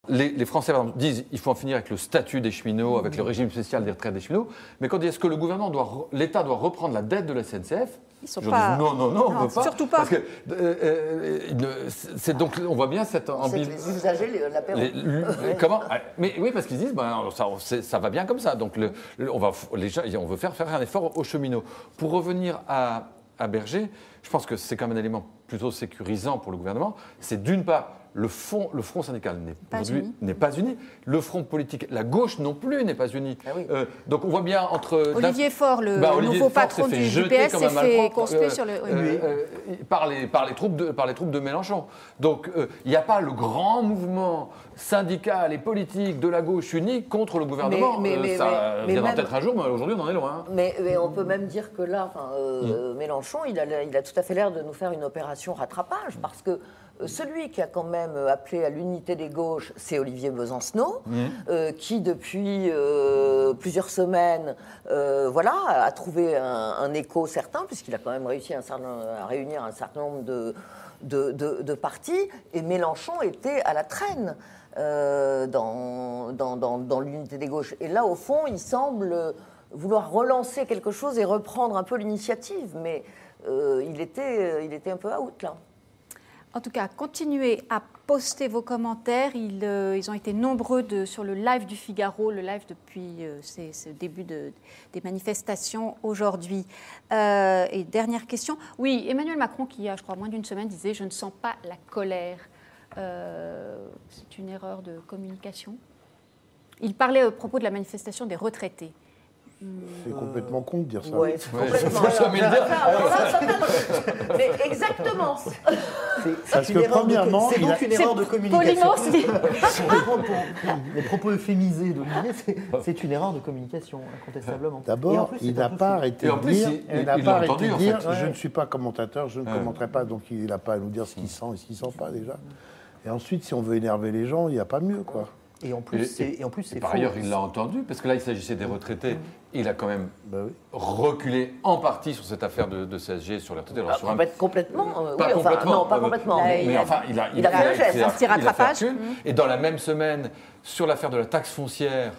Les Français, par exemple, disent qu'il faut en finir avec le statut des cheminots, avec le régime spécial des retraites des cheminots. Mais quand ils disent que l'État doit reprendre la dette de la SNCF, ils sont je pas... dis non, on ne veut pas. Surtout pas. Parce que c'est donc, on voit bien cette ambition. C'est les usagers, l'apéro. Comment? Mais oui, parce qu'ils disent ça va bien comme ça. Donc on veut faire un effort aux cheminots. Pour revenir à Berger, je pense que c'est quand même un élément plutôt sécurisant pour le gouvernement. C'est d'une part, le front syndical n'est pas uni. Le front politique, la gauche non plus n'est pas uni. Ah oui. Donc on voit bien entre... Olivier Faure, le nouveau patron du PS, s'est fait conspuer sur le... par les troupes de Mélenchon. Donc il n'y a pas le grand mouvement syndical et politique de la gauche unie contre le gouvernement. Ça viendra peut-être un jour, mais aujourd'hui on en est loin. Mais on peut même dire que là, Mélenchon, il a tout à fait l'air de nous faire une opération rattrapage, parce que celui qui a quand même appelé à l'unité des gauches, c'est Olivier Besancenot, qui depuis plusieurs semaines a trouvé un écho certain, puisqu'il a quand même réussi à réunir un certain nombre de partis, et Mélenchon était à la traîne dans l'unité des gauches. Et là, au fond, il semble vouloir relancer quelque chose et reprendre un peu l'initiative, mais il était un peu out, là. En tout cas, continuez à poster vos commentaires. Ils ont été nombreux sur le live du Figaro, le live depuis ce début des manifestations aujourd'hui. Et dernière question. Oui, Emmanuel Macron, qui il y a, je crois, moins d'une semaine, disait « Je ne sens pas la colère ». C'est une erreur de communication. Il parlait à propos de la manifestation des retraités. C'est complètement con de dire ça. Oui, complètement. Mais exactement. Parce que premièrement, c'est donc une erreur de communication. Poliment, les propos euphémisés d'Olivier, c'est une erreur de communication, incontestablement. D'abord, il n'a pas arrêté de dire, je ne suis pas commentateur, je ne commenterai pas, donc il n'a pas à nous dire ce qu'il sent et ce qu'il ne sent pas déjà. Et ensuite, si on veut énerver les gens, il n'y a pas mieux, quoi. Et en plus, c'est par ailleurs, il l'a entendu, parce que là, il s'agissait des retraités. Il a quand même reculé en partie sur cette affaire de CSG sur les retraités. Complètement. Pas complètement. Non, pas complètement. Mais enfin, il a fait un geste, un petit rattrapage. Et dans la même semaine, sur l'affaire de la taxe foncière,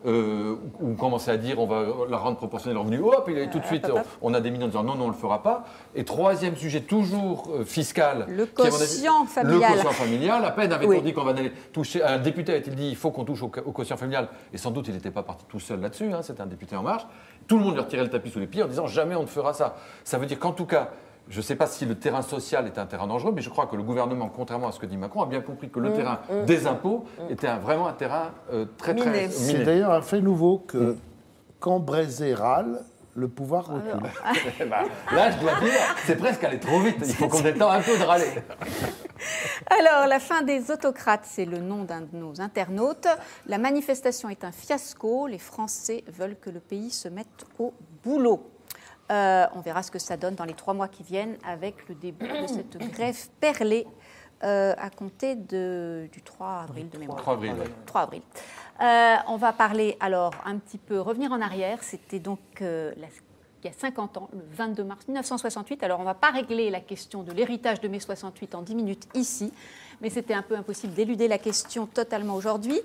où on commençait à dire on va la rendre proportionnelle au revenu, hop, il est tout de suite, on a des millions en disant non, on ne le fera pas. Et troisième sujet, toujours fiscal. Le quotient familial. Le quotient familial. À peine avait-on dit qu'on va aller toucher. Un député a-t-il dit il faut qu'on touche au quotient familial. Et sans doute, il n'était pas parti tout seul là-dessus, c'était un député En Marche. Tout le monde lui retirait le tapis sous les pieds en disant jamais on ne fera ça. Ça veut dire qu'en tout cas, je ne sais pas si le terrain social est un terrain dangereux, mais je crois que le gouvernement, contrairement à ce que dit Macron, a bien compris que le terrain des impôts était vraiment un terrain très miné. C'est d'ailleurs un fait nouveau que quand Brézé râle, le pouvoir recule. Là, je dois dire, c'est presque aller trop vite. Il faut qu'on ait le temps un peu de râler. Alors, la fin des autocrates, c'est le nom d'un de nos internautes. La manifestation est un fiasco. Les Français veulent que le pays se mette au boulot. On verra ce que ça donne dans les 3 mois qui viennent avec le début de cette grève perlée à compter du 3 avril de mémoire. 3 avril. 3 avril. On va parler alors un petit peu, revenir en arrière. C'était donc il y a 50 ans, le 22 mars 1968. Alors on ne va pas régler la question de l'héritage de mai 68 en 10 minutes ici, mais c'était un peu impossible d'éluder la question totalement aujourd'hui.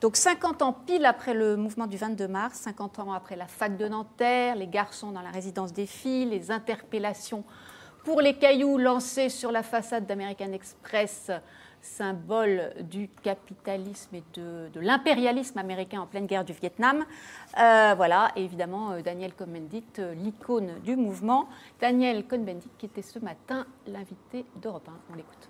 Donc 50 ans pile après le mouvement du 22 mars, 50 ans après la fac de Nanterre, les garçons dans la résidence des filles, les interpellations pour les cailloux lancés sur la façade d'American Express, symbole du capitalisme et de l'impérialisme américain en pleine guerre du Vietnam. Voilà, et évidemment, Daniel Cohn-Bendit, l'icône du mouvement. Daniel Cohn-Bendit qui était ce matin l'invité d'Europe 1. On l'écoute.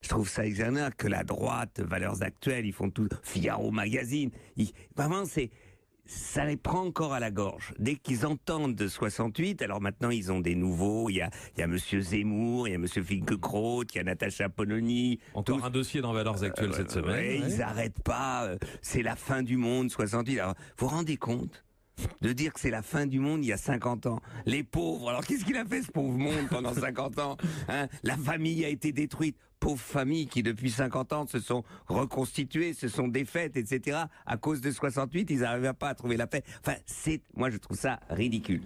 Je trouve ça extraordinaire que la droite, Valeurs Actuelles, ils font tout, Figaro Magazine, vraiment ça les prend encore à la gorge. Dès qu'ils entendent de 68, alors maintenant ils ont des nouveaux, il y a Monsieur Zemmour, il y a Monsieur Finkielkraut, il y a Natacha Polony. Encore un dossier dans Valeurs Actuelles cette semaine. Ouais. Ils n'arrêtent pas, c'est la fin du monde, 68. Alors, vous vous rendez compte de dire que c'est la fin du monde il y a 50 ans. Les pauvres, alors qu'est-ce qu'il a fait ce pauvre monde pendant 50 ans, La famille a été détruite. Pauvres familles qui depuis 50 ans se sont reconstituées, se sont défaites, etc. À cause de 68, ils n'arrivaient pas à trouver la paix. Enfin, moi je trouve ça ridicule.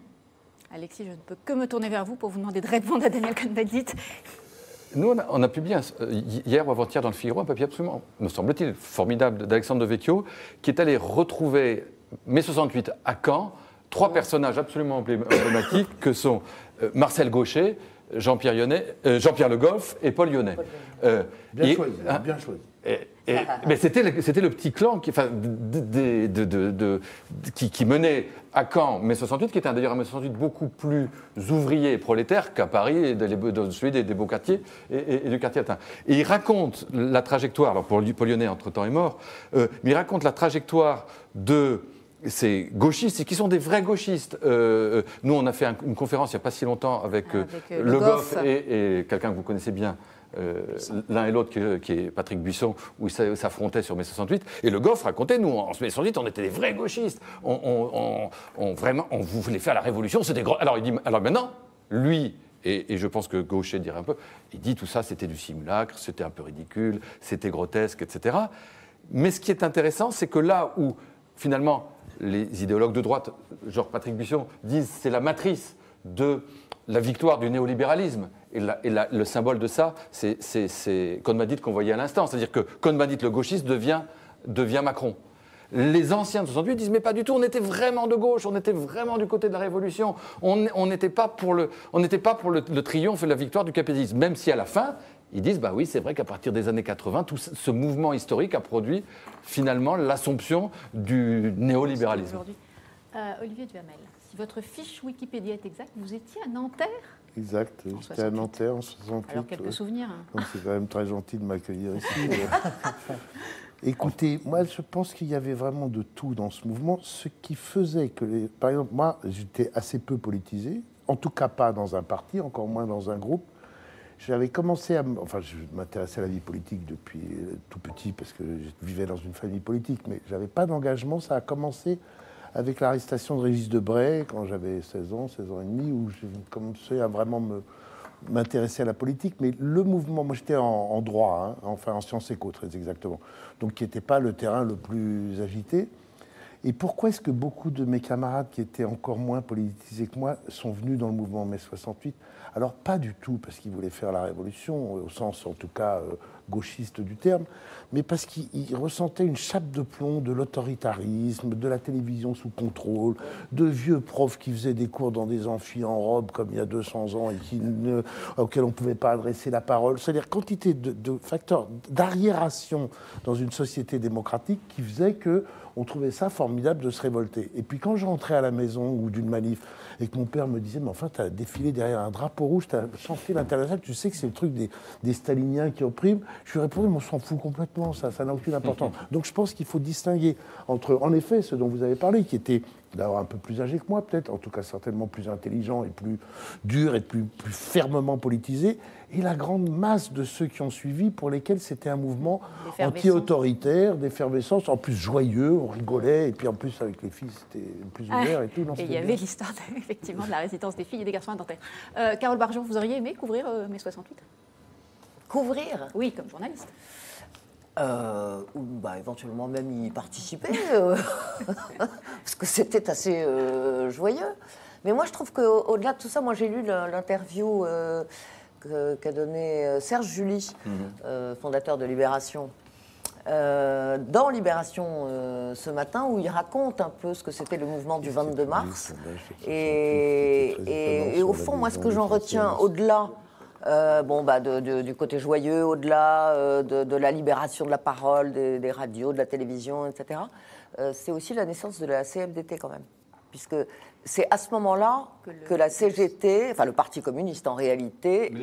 Alexis, je ne peux que me tourner vers vous pour vous demander de répondre à Daniel Cohn-Bendit. Nous, on a publié hier ou avant-hier dans le Figaro un papier absolument, me semble-t-il, formidable d'Alexandre Devecchio, qui est allé retrouver mai 68 à Caen, 3 personnages absolument emblématiques que sont Marcel Gauchet, Jean-Pierre Le Goff et Paul Lyonnais. Bien choisi, bien choisi. Mais c'était le petit clan qui menait à Caen mai 68, qui était d'ailleurs un mai 68 beaucoup plus ouvrier et prolétaire qu'à Paris, et celui des beaux quartiers et du quartier latin. Et il raconte la trajectoire, alors Paul Lyonnais entre-temps est mort, mais il raconte la trajectoire de ces gauchistes, qui sont des vrais gauchistes. Nous, on a fait une conférence il n'y a pas si longtemps avec Le Goff et quelqu'un que vous connaissez bien, l'un et l'autre, qui est Patrick Buisson, où ils s'affrontaient sur mai 68. Et Le Goff racontait, nous, en mai 68, on était des vrais gauchistes. On voulait faire la révolution. Alors, il dit, alors maintenant, lui, et je pense que Gauchet dirait un peu, il dit tout ça, c'était du simulacre, c'était un peu ridicule, c'était grotesque, etc. Mais ce qui est intéressant, c'est que là où, finalement, les idéologues de droite, genre Patrick Buisson, disent c'est la matrice de la victoire du néolibéralisme. Et le symbole de ça, c'est Cohn-Bendit qu'on voyait à l'instant. C'est-à-dire que Cohn-Bendit, le gauchiste, devient Macron. Les anciens de 68 disent mais pas du tout, on était vraiment de gauche, on était vraiment du côté de la Révolution. On n'était pas pour le triomphe et la victoire du capitalisme. Même si à la fin, ils disent bah oui, c'est vrai qu'à partir des années 80, tout ce mouvement historique a produit finalement l'assomption du néolibéralisme. Olivier Duhamel, si votre fiche Wikipédia est exacte, vous étiez à Nanterre ? Exact, j'étais à Nanterre en 68. Alors quelques souvenirs. Donc, c'est quand même très gentil de m'accueillir ici. Écoutez, moi je pense qu'il y avait vraiment de tout dans ce mouvement, ce qui faisait que, par exemple, moi j'étais assez peu politisé, en tout cas pas dans un parti, encore moins dans un groupe. J'avais commencé je m'intéressais à la vie politique depuis tout petit parce que je vivais dans une famille politique, mais j'avais pas d'engagement. Ça a commencé avec l'arrestation de Régis Debray quand j'avais 16 ans et demi, où j'ai commencé à vraiment m'intéresser à la politique. Mais le mouvement, moi j'étais en droit, enfin en sciences éco très exactement, donc qui n'était pas le terrain le plus agité. Et pourquoi est-ce que beaucoup de mes camarades qui étaient encore moins politisés que moi sont venus dans le mouvement mai 68 ? Alors pas du tout parce qu'ils voulaient faire la révolution, au sens en tout cas gauchiste du terme, mais parce qu'ils ressentaient une chape de plomb de l'autoritarisme, de la télévision sous contrôle, de vieux profs qui faisaient des cours dans des amphis en robe comme il y a 200 ans et auxquels on ne pouvait pas adresser la parole. C'est-à-dire quantité de facteurs d'arriération dans une société démocratique qui faisait que on trouvait ça formidable de se révolter. Et puis quand je rentrais à la maison ou d'une manif et que mon père me disait « Mais enfin, tu as défilé derrière un drapeau rouge, tu as chanté l'international, tu sais que c'est le truc des staliniens qui oppriment », je lui répondais « Mais on s'en fout complètement, ça n'a aucune importance. » Donc je pense qu'il faut distinguer entre, en effet, ce dont vous avez parlé, qui était d'avoir un peu plus âgé que moi peut-être, en tout cas certainement plus intelligent et plus dur et plus fermement politisé, et la grande masse de ceux qui ont suivi pour lesquels c'était un mouvement anti-autoritaire, d'effervescence, en plus joyeux, on rigolait, et puis en plus avec les filles c'était plus ouvert et tout. Non, et il y avait l'histoire effectivement de la résidence des filles et des garçons à Nanterre. Carole Barjon, vous auriez aimé couvrir mai 68 ? Couvrir ? Oui, comme journaliste. Ou éventuellement même y participer, parce que c'était assez joyeux. Mais moi je trouve qu'au-delà de tout ça, moi j'ai lu l'interview qu'a donné Serge July, fondateur de Libération, dans Libération ce matin, où il raconte un peu ce que c'était le mouvement du 22 mars. Et au fond, moi ce que j'en retiens, au-delà du côté joyeux, au-delà de la libération de la parole, des radios, de la télévision, etc., c'est aussi la naissance de la CFDT quand même. Puisque c'est à ce moment-là que la CGT, enfin le Parti communiste en réalité,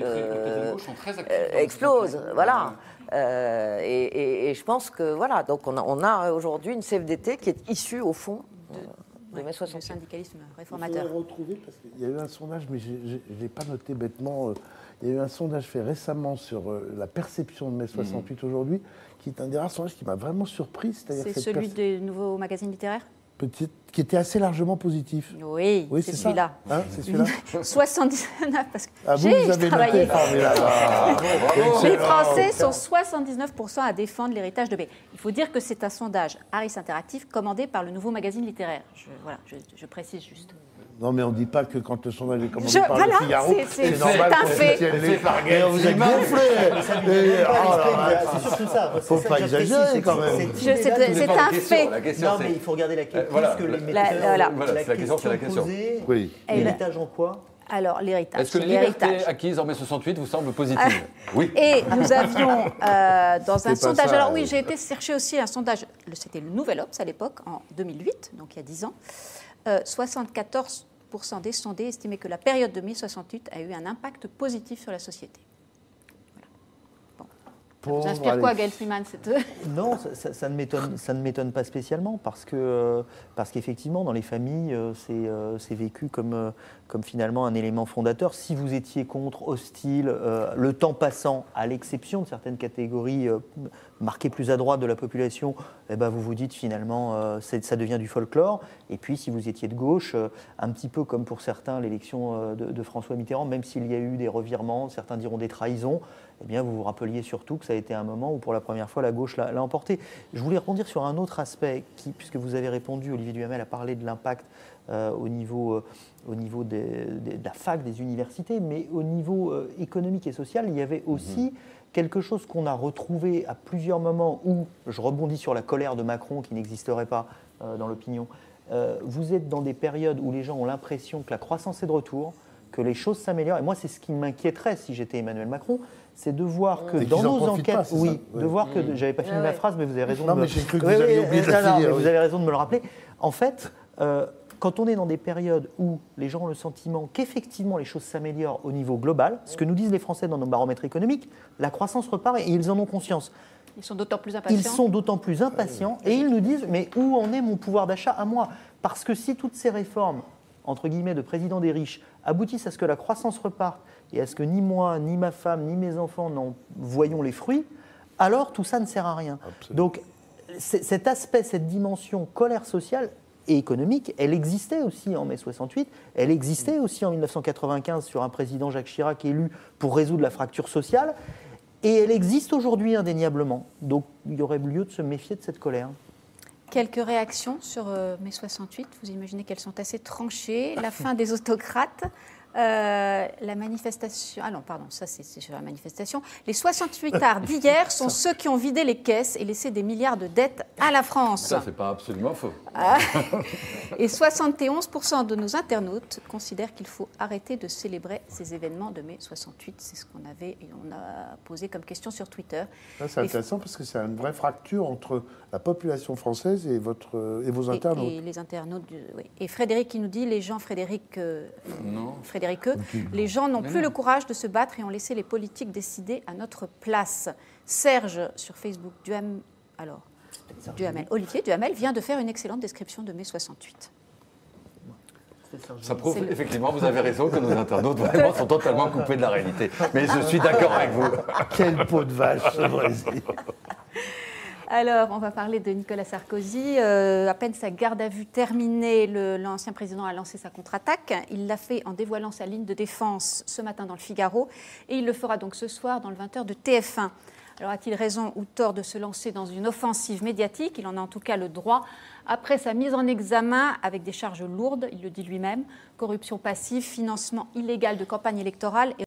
explose. Voilà. Et je pense que voilà, donc on a aujourd'hui une CFDT qui est issue au fond de mai 68. Le syndicalisme réformateur. Il faut le retrouver parce qu'il y a eu un sondage, mais je ne l'ai pas noté bêtement. Il y a eu un sondage fait récemment sur la perception de mai 68 aujourd'hui, qui est un des rares sondages qui m'a vraiment surpris. C'est celui du nouveau magazine littéraire ? Qui était assez largement positif. Oui, c'est celui-là. Hein, c'est celui-là 79, parce que j'ai travaillé. Les Français sont 79% à défendre l'héritage de mai. Il faut dire que c'est un sondage Harris Interactive commandé par le nouveau magazine littéraire. Je précise juste. Non, mais on ne dit pas que quand le sondage est commandé par Voilà, le Figaro, c'est normal un qu'on fait. soutienne les Farguettes. vous êtes gonflé. C'est surtout ça. Faut pas exagérer, quand même. C'est un fait. La question, Non, mais il faut regarder la question. voilà. Plus que les Voilà. metteurs. Voilà, c'est la question, c'est la question. Posée, Oui. l'héritage en quoi? Alors, l'héritage. Est-ce que c'est la liberté l'héritage. acquise en mai 68 vous semble positive? Oui. Et nous avions, dans un pas sondage, ça, alors oui, j'ai été chercher aussi un sondage, c'était le Nouvel Obs à l'époque, en 2008, donc il y a 10 ans. 74% des sondés estimaient que la période de mai 68 a eu un impact positif sur la société. Ça vous inspire quoi, Gaël Sliman, cette... Non, ça ne m'étonne pas spécialement parce qu'effectivement, dans les familles, c'est vécu comme finalement un élément fondateur. Si vous étiez contre, hostile, le temps passant, à l'exception de certaines catégories marquées plus à droite de la population, eh ben vous vous dites finalement ça devient du folklore. Et puis si vous étiez de gauche, un petit peu comme pour certains l'élection de François Mitterrand, même s'il y a eu des revirements, certains diront des trahisons, eh bien, vous vous rappeliez surtout que ça a été un moment où, pour la première fois, la gauche l'a emporté. Je voulais rebondir sur un autre aspect, puisque vous avez répondu, Olivier Duhamel a parlé de l'impact au niveau de la fac, des universités, mais au niveau économique et social, il y avait aussi quelque chose qu'on a retrouvé à plusieurs moments où, je rebondis sur la colère de Macron qui n'existerait pas dans l'opinion, vous êtes dans des périodes où les gens ont l'impression que la croissance est de retour, que les choses s'améliorent. Et moi, c'est ce qui m'inquiéterait si j'étais Emmanuel Macron, c'est de voir que dans nos enquêtes, de voir que j'avais pas fini ma phrase, mais vous avez raison. Non, mais j'ai cru que vous aviez oublié de la finir. Vous avez raison de me le rappeler. En fait, quand on est dans des périodes où les gens ont le sentiment qu'effectivement les choses s'améliorent au niveau global, ce que nous disent les Français dans nos baromètres économiques, la croissance repart et ils en ont conscience. Ils sont d'autant plus impatients. Ils sont d'autant plus impatients et ils nous disent mais où en est mon pouvoir d'achat à moi? Parce que si toutes ces réformes, entre guillemets, de président des riches aboutissent à ce que la croissance reparte et à ce que ni moi, ni ma femme, ni mes enfants n'en voyons les fruits, alors tout ça ne sert à rien. Absolument. Donc cet aspect, cette dimension colère sociale et économique, elle existait aussi en mai 68, elle existait aussi en 1995 sur un président Jacques Chirac élu pour résoudre la fracture sociale, et elle existe aujourd'hui indéniablement. Donc il y aurait lieu de se méfier de cette colère. Quelques réactions sur mai 68. Vous imaginez qu'elles sont assez tranchées. La fin des autocrates, la manifestation... Ah non, pardon, ça c'est sur la manifestation. Les 68ards d'hier sont ceux qui ont vidé les caisses et laissé des milliards de dettes à la France. Ça, c'est pas absolument faux. Et 71% de nos internautes considèrent qu'il faut arrêter de célébrer ces événements de mai 68. C'est ce qu'on a posé comme question sur Twitter. C'est intéressant parce que c'est une vraie fracture entre la population française et vos internautes. Et les internautes, oui. Et Frédéric qui nous dit, les gens, les gens n'ont plus le courage de se battre et ont laissé les politiques décider à notre place. Serge sur Facebook, Olivier Duhamel vient de faire une excellente description de mai 68. Ça prouve, effectivement, vous avez raison, que nos internautes vraiment sont totalement coupés de la réalité. Mais je suis d'accord avec vous. Quelle peau de vache, ce Brésil. Alors, on va parler de Nicolas Sarkozy. À peine sa garde à vue terminée, l'ancien président a lancé sa contre-attaque. Il l'a fait en dévoilant sa ligne de défense ce matin dans le Figaro. Et il le fera donc ce soir dans le 20h de TF1. Alors, a-t-il raison ou tort de se lancer dans une offensive médiatique? Il en a en tout cas le droit. Après sa mise en examen avec des charges lourdes, il le dit lui-même, corruption passive, financement illégal de campagne électorale et